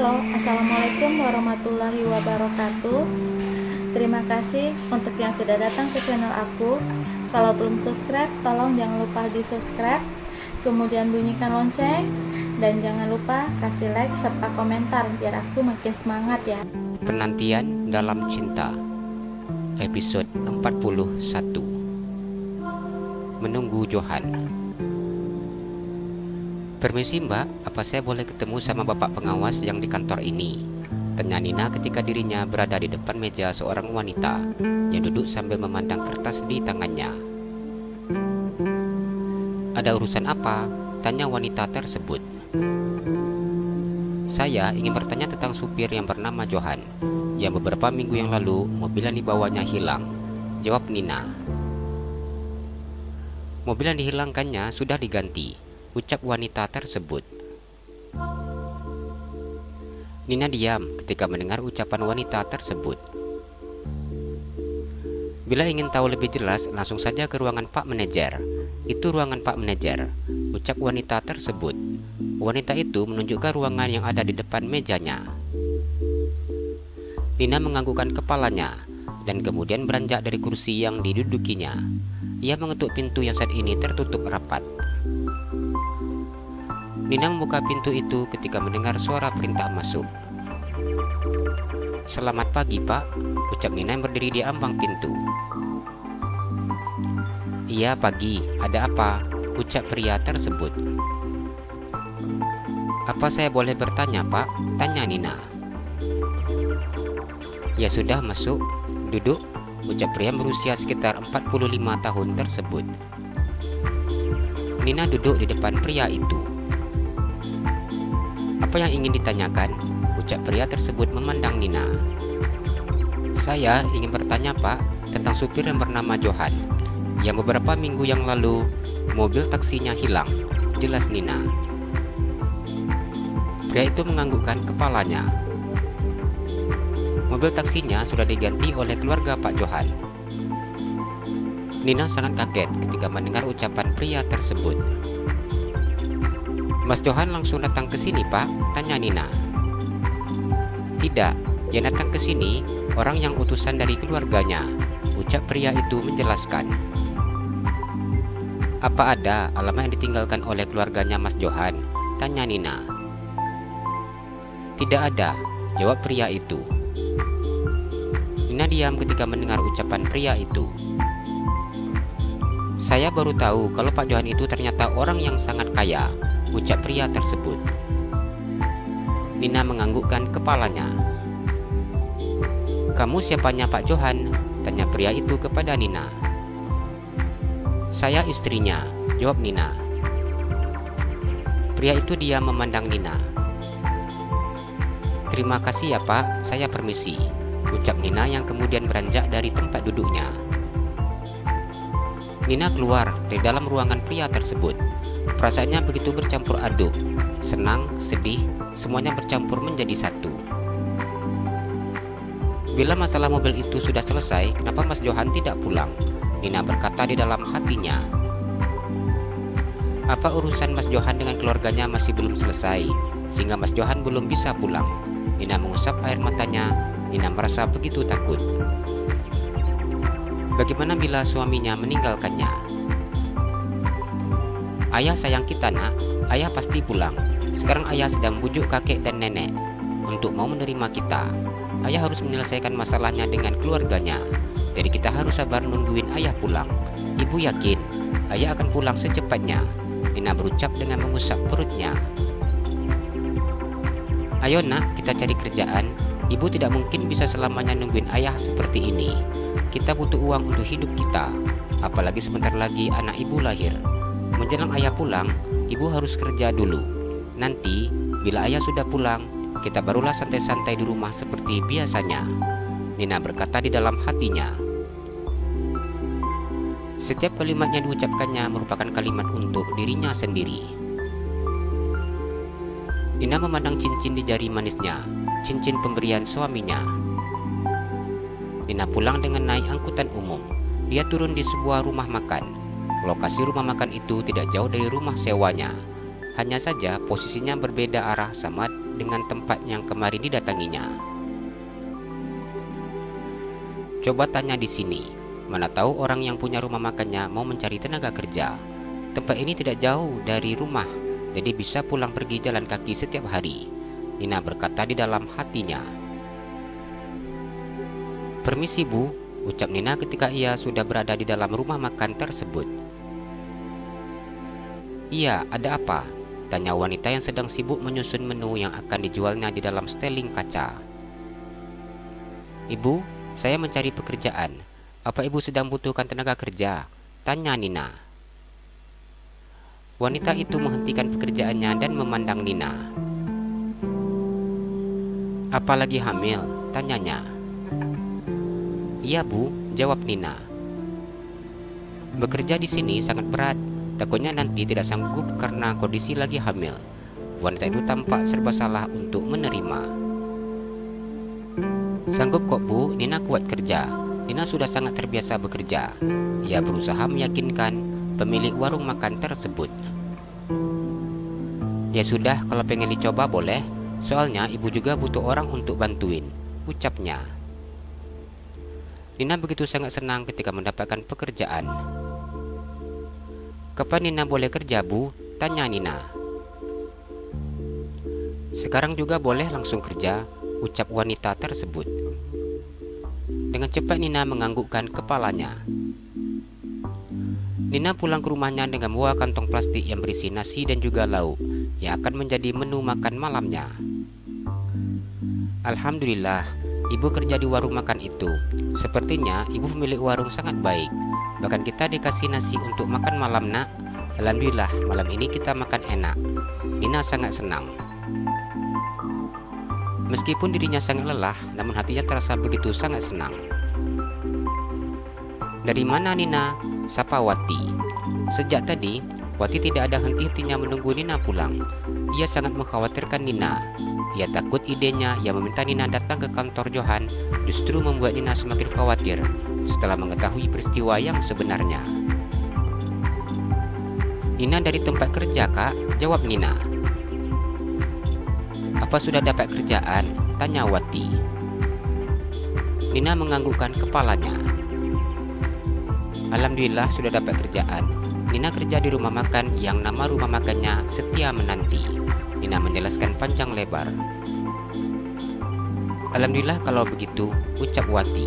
Halo, Assalamualaikum warahmatullahi wabarakatuh. Terima kasih untuk yang sudah datang ke channel aku. Kalau belum subscribe, tolong jangan lupa di subscribe, kemudian bunyikan lonceng, dan jangan lupa kasih like serta komentar biar aku makin semangat ya. Penantian dalam Cinta, episode 41. Menunggu Johan. "Permisi mbak, apa saya boleh ketemu sama bapak pengawas yang di kantor ini?" tanya Nina ketika dirinya berada di depan meja seorang wanita yang duduk sambil memandang kertas di tangannya. "Ada urusan apa?" tanya wanita tersebut. "Saya ingin bertanya tentang supir yang bernama Johan, yang beberapa minggu yang lalu mobil yang dibawanya hilang," jawab Nina. "Mobil yang dihilangkannya sudah diganti," ucap wanita tersebut. Nina diam ketika mendengar ucapan wanita tersebut. "Bila ingin tahu lebih jelas, langsung saja ke ruangan Pak Manajer. Itu ruangan Pak Manajer," ucap wanita tersebut. Wanita itu menunjukkan ruangan yang ada di depan mejanya. Nina menganggukkan kepalanya dan kemudian beranjak dari kursi yang didudukinya. Ia mengetuk pintu yang saat ini tertutup rapat. Nina membuka pintu itu ketika mendengar suara perintah masuk. "Selamat pagi pak," ucap Nina yang berdiri di ambang pintu. "Iya pagi, ada apa?" ucap pria tersebut. "Apa saya boleh bertanya pak?" tanya Nina. "Ya sudah, masuk, duduk," ucap pria berusia sekitar 45 tahun tersebut. Nina duduk di depan pria itu. "Apa yang ingin ditanyakan?" ucap pria tersebut memandang Nina. "Saya ingin bertanya pak tentang supir yang bernama Johan, yang beberapa minggu yang lalu mobil taksinya hilang," jelas Nina. Pria itu menganggukkan kepalanya. "Mobil taksinya sudah diganti oleh keluarga Pak Johan." Nina sangat kaget ketika mendengar ucapan pria tersebut. "Mas Johan langsung datang ke sini pak?" tanya Nina. "Tidak, dia datang ke sini orang yang utusan dari keluarganya," ucap pria itu menjelaskan. "Apa ada alamat yang ditinggalkan oleh keluarganya Mas Johan?" tanya Nina. "Tidak ada," jawab pria itu. Nina diam ketika mendengar ucapan pria itu. "Saya baru tahu kalau Pak Johan itu ternyata orang yang sangat kaya," ucap pria tersebut. Nina menganggukkan kepalanya. "Kamu siapanya Pak Johan?" tanya pria itu kepada Nina. "Saya istrinya," jawab Nina. Pria itu diam memandang Nina. "Terima kasih ya Pak, saya permisi," ucap Nina yang kemudian beranjak dari tempat duduknya. Nina keluar dari dalam ruangan pria tersebut. Perasaannya begitu bercampur aduk, senang, sedih, semuanya bercampur menjadi satu. "Bila masalah mobil itu sudah selesai, kenapa Mas Johan tidak pulang?" Nina berkata di dalam hatinya. "Apa urusan Mas Johan dengan keluarganya masih belum selesai, sehingga Mas Johan belum bisa pulang?" Nina mengusap air matanya. Nina merasa begitu takut. Bagaimana bila suaminya meninggalkannya? "Ayah sayang kita nak, ayah pasti pulang. Sekarang ayah sedang bujuk kakek dan nenek untuk mau menerima kita. Ayah harus menyelesaikan masalahnya dengan keluarganya. Jadi kita harus sabar nungguin ayah pulang. Ibu yakin ayah akan pulang secepatnya," Nina berucap dengan mengusap perutnya. "Ayo nak, kita cari kerjaan. Ibu tidak mungkin bisa selamanya nungguin ayah seperti ini. Kita butuh uang untuk hidup kita. Apalagi sebentar lagi anak ibu lahir. Menjelang ayah pulang, ibu harus kerja dulu. Nanti, bila ayah sudah pulang, kita barulah santai-santai di rumah seperti biasanya," Nina berkata di dalam hatinya. Setiap kalimat yang diucapkannya merupakan kalimat untuk dirinya sendiri. Nina memandang cincin di jari manisnya, cincin pemberian suaminya. Nina pulang dengan naik angkutan umum. Dia turun di sebuah rumah makan. Lokasi rumah makan itu tidak jauh dari rumah sewanya. Hanya saja posisinya berbeda arah sama dengan tempat yang kemarin didatanginya. Coba tanya di sini, mana tahu orang yang punya rumah makannya mau mencari tenaga kerja. Tempat ini tidak jauh dari rumah, jadi bisa pulang pergi jalan kaki setiap hari, Nina berkata di dalam hatinya. Permisi Bu, ucap Nina ketika ia sudah berada di dalam rumah makan tersebut. Iya, ada apa? Tanya wanita yang sedang sibuk menyusun menu yang akan dijualnya di dalam steling kaca. Ibu, saya mencari pekerjaan. Apa ibu sedang butuhkan tenaga kerja? Tanya Nina. Wanita itu menghentikan pekerjaannya dan memandang Nina. Apalagi hamil? Tanyanya. Iya Bu, jawab Nina. Bekerja di sini sangat berat. Takutnya nanti tidak sanggup karena kondisi lagi hamil. Wanita itu tampak serba salah untuk menerima. Sanggup kok Bu, Nina kuat kerja. Nina sudah sangat terbiasa bekerja. Ia berusaha meyakinkan pemilik warung makan tersebut. Ya sudah, kalau pengen dicoba boleh. Soalnya ibu juga butuh orang untuk bantuin, ucapnya. Nina begitu sangat senang ketika mendapatkan pekerjaan. Kapan Nina boleh kerja Bu? Tanya Nina. Sekarang juga boleh langsung kerja, ucap wanita tersebut. Dengan cepat Nina menganggukkan kepalanya. Nina pulang ke rumahnya dengan membawa kantong plastik yang berisi nasi dan juga lauk yang akan menjadi menu makan malamnya. Alhamdulillah, ibu kerja di warung makan itu. Sepertinya ibu pemilik warung sangat baik. Bahkan kita dikasih nasi untuk makan malam nak. Alhamdulillah, malam ini kita makan enak. Nina sangat senang. Meskipun dirinya sangat lelah, namun hatinya terasa begitu sangat senang. Dari mana Nina? Sapa Wati. Sejak tadi, Wati tidak ada henti-hentinya menunggu Nina pulang. Ia sangat mengkhawatirkan Nina. Ia takut idenya yang meminta Nina datang ke kantor Johan justru membuat Nina semakin khawatir setelah mengetahui peristiwa yang sebenarnya. Nina dari tempat kerja Kak, jawab Nina. Apa sudah dapat kerjaan? Tanya Wati. Nina menganggukkan kepalanya. Alhamdulillah sudah dapat kerjaan. Nina kerja di rumah makan yang nama rumah makannya Setia Menanti. Nina menjelaskan panjang lebar. Alhamdulillah kalau begitu, ucap Wati.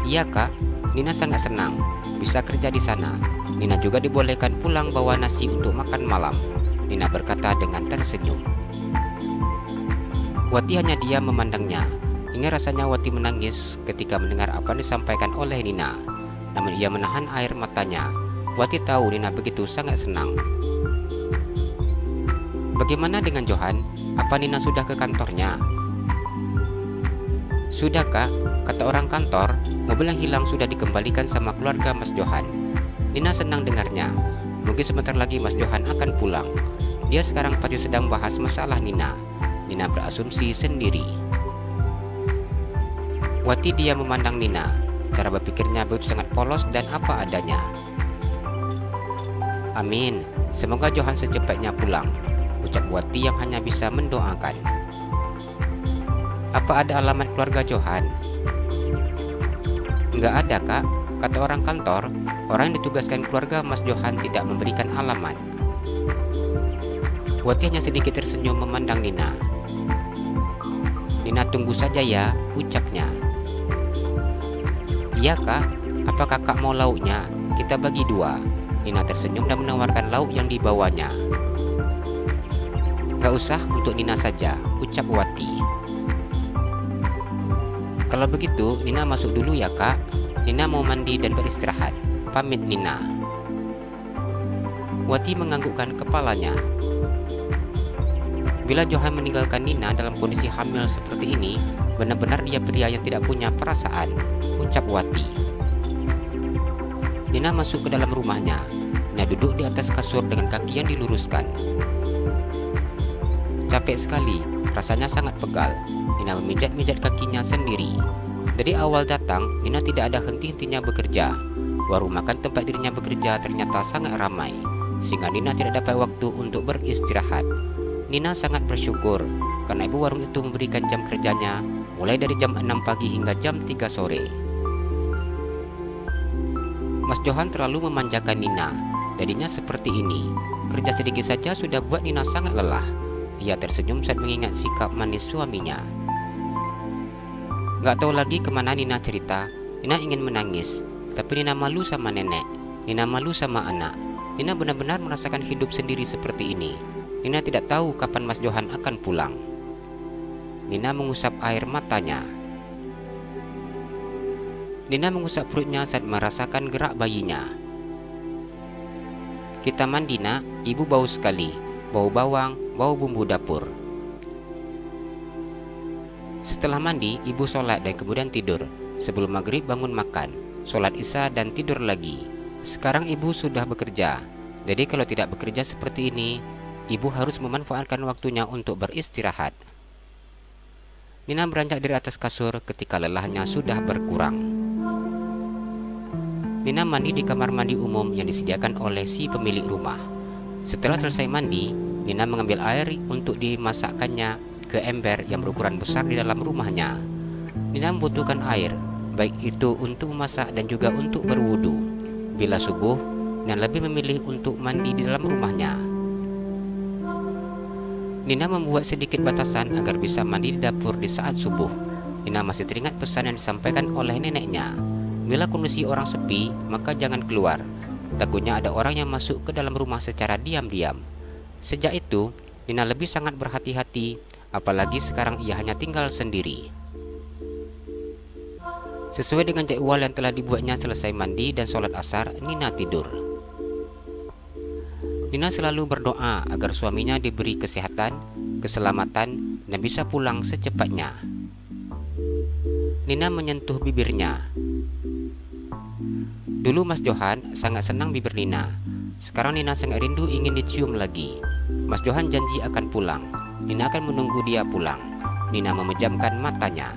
Iya Kak, Nina sangat senang bisa kerja di sana. Nina juga dibolehkan pulang bawa nasi untuk makan malam. Nina berkata dengan tersenyum. Wati hanya diam memandangnya. Hingga rasanya Wati menangis ketika mendengar apa yang disampaikan oleh Nina. Namun ia menahan air matanya. Wati tahu Nina begitu sangat senang. Bagaimana dengan Johan? Apa Nina sudah ke kantornya? Sudah Kak, kata orang kantor, mobil yang hilang sudah dikembalikan sama keluarga Mas Johan. Nina senang dengarnya. Mungkin sebentar lagi Mas Johan akan pulang. Dia sekarang pasti sedang bahas masalah Nina. Nina berasumsi sendiri. Wati dia memandang Nina. Cara berpikirnya begitu sangat polos dan apa adanya. Amin, semoga Johan secepatnya pulang, ucap Wati yang hanya bisa mendoakan. Apa ada alamat keluarga Johan? Enggak ada Kak, kata orang kantor. Orang yang ditugaskan keluarga Mas Johan tidak memberikan alamat. Wati hanya sedikit tersenyum memandang Nina. Nina tunggu saja ya, ucapnya. Iya Kak, apa kakak mau lauknya? Kita bagi dua. Nina tersenyum dan menawarkan lauk yang dibawanya. Gak usah, untuk Nina saja, ucap Wati. Kalau begitu, Nina masuk dulu ya Kak. Nina mau mandi dan beristirahat, pamit Nina. Wati menganggukkan kepalanya. Bila Johan meninggalkan Nina dalam kondisi hamil seperti ini, benar-benar dia pria yang tidak punya perasaan, ucap Wati. Nina masuk ke dalam rumahnya. Nina duduk di atas kasur dengan kaki yang diluruskan. Capek sekali, rasanya sangat pegal. Nina memijat-mijat kakinya sendiri. Dari awal datang, Nina tidak ada henti-hentinya bekerja. Warung makan tempat dirinya bekerja ternyata sangat ramai, sehingga Nina tidak dapat waktu untuk beristirahat. Nina sangat bersyukur karena ibu warung itu memberikan jam kerjanya mulai dari jam 6 pagi hingga jam 3 sore. Mas Johan terlalu memanjakan Nina. Jadinya seperti ini. Kerja sedikit saja sudah buat Nina sangat lelah. Ia tersenyum saat mengingat sikap manis suaminya. Gak tahu lagi kemana Nina cerita. Nina ingin menangis, tapi Nina malu sama nenek. Nina malu sama anak. Nina benar-benar merasakan hidup sendiri seperti ini. Nina tidak tahu kapan Mas Johan akan pulang. Nina mengusap air matanya. Nina mengusap perutnya saat merasakan gerak bayinya. Kita mandi nak, ibu bau sekali. Bau bawang, bau bumbu dapur. Setelah mandi, ibu sholat dan kemudian tidur. Sebelum maghrib bangun makan, sholat isya dan tidur lagi. Sekarang ibu sudah bekerja. Jadi kalau tidak bekerja seperti ini, ibu harus memanfaatkan waktunya untuk beristirahat. Nina beranjak dari atas kasur ketika lelahnya sudah berkurang. Nina mandi di kamar mandi umum yang disediakan oleh si pemilik rumah. Setelah selesai mandi, Nina mengambil air untuk dimasakkannya ke ember yang berukuran besar di dalam rumahnya. Nina membutuhkan air, baik itu untuk memasak dan juga untuk berwudu. Bila subuh, Nina lebih memilih untuk mandi di dalam rumahnya. Nina membuat sedikit batasan agar bisa mandi di dapur di saat subuh. Nina masih teringat pesan yang disampaikan oleh neneknya. Bila kondisi orang sepi, maka jangan keluar. Takutnya ada orang yang masuk ke dalam rumah secara diam-diam. Sejak itu, Nina lebih sangat berhati-hati, apalagi sekarang ia hanya tinggal sendiri. Sesuai dengan jadwal yang telah dibuatnya selesai mandi dan sholat asar, Nina tidur. Nina selalu berdoa agar suaminya diberi kesehatan, keselamatan, dan bisa pulang secepatnya. Nina menyentuh bibirnya. Dulu Mas Johan sangat senang bibir Nina. Sekarang Nina sangat rindu ingin dicium lagi. Mas Johan janji akan pulang. Nina akan menunggu dia pulang. Nina memejamkan matanya.